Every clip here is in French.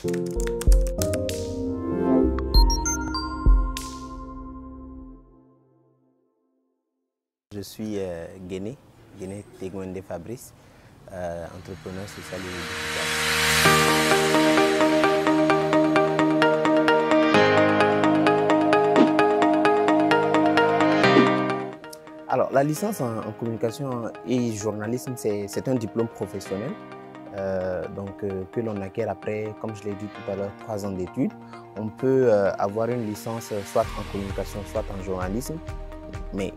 Je suis Guéné Tegwende Fabrice, entrepreneur social et digital. Alors, la licence en communication et journalisme, c'est un diplôme professionnel que l'on acquiert après, comme je l'ai dit tout à l'heure, 3 ans d'études. On peut avoir une licence soit en communication, soit en journalisme, mais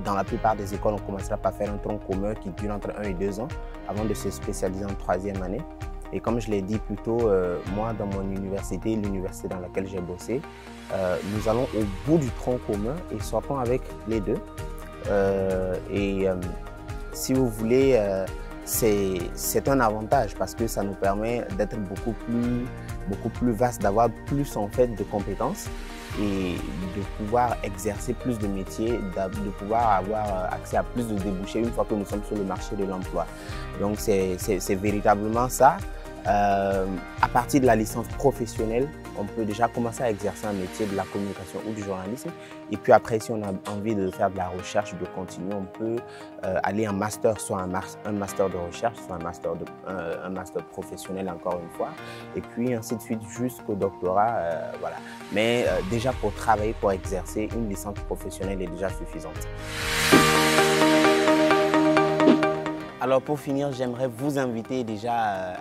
dans la plupart des écoles, on commencera par faire un tronc commun qui dure entre 1 et 2 ans avant de se spécialiser en 3e année. Et comme je l'ai dit plus tôt, moi, dans mon université, l'université dans laquelle j'ai bossé, nous allons au bout du tronc commun et sortons avec les deux. Si vous voulez, c'est un avantage parce que ça nous permet d'être beaucoup plus vaste, d'avoir plus en fait de compétences et de pouvoir exercer plus de métiers, de pouvoir avoir accès à plus de débouchés une fois que nous sommes sur le marché de l'emploi. Donc c'est véritablement ça. À partir de la licence professionnelle, on peut déjà commencer à exercer un métier de la communication ou du journalisme. Et puis après, si on a envie de faire de la recherche, de continuer, on peut aller en master, soit un master de recherche, soit un master professionnel encore une fois. Et puis ainsi de suite jusqu'au doctorat. Voilà. Mais déjà pour travailler, pour exercer, une licence professionnelle est déjà suffisante. Alors pour finir, j'aimerais vous inviter déjà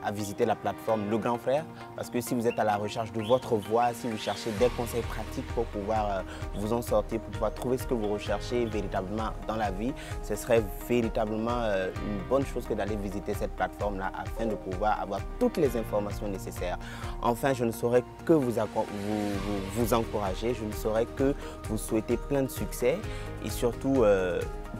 à visiter la plateforme Le Grand Frère parce que si vous êtes à la recherche de votre voie, si vous cherchez des conseils pratiques pour pouvoir vous en sortir, pour pouvoir trouver ce que vous recherchez véritablement dans la vie, ce serait véritablement une bonne chose que d'aller visiter cette plateforme-là afin de pouvoir avoir toutes les informations nécessaires. Enfin, je ne saurais que vous encourager, je ne saurais que vous souhaiter plein de succès et surtout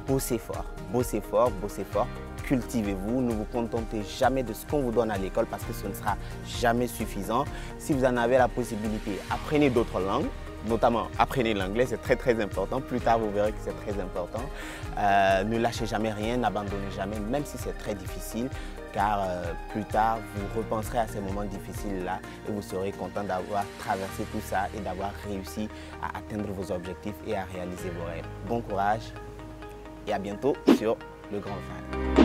bossez fort, bossez fort, bossez fort. Cultivez-vous, ne vous contentez jamais de ce qu'on vous donne à l'école parce que ce ne sera jamais suffisant. Si vous en avez la possibilité, apprenez d'autres langues, notamment apprenez l'anglais, c'est très important. Plus tard, vous verrez que c'est très important. Ne lâchez jamais rien, n'abandonnez jamais, même si c'est très difficile, car plus tard, vous repenserez à ces moments difficiles-là et vous serez content d'avoir traversé tout ça et d'avoir réussi à atteindre vos objectifs et à réaliser vos rêves. Bon courage et à bientôt sur Le Grand Frère.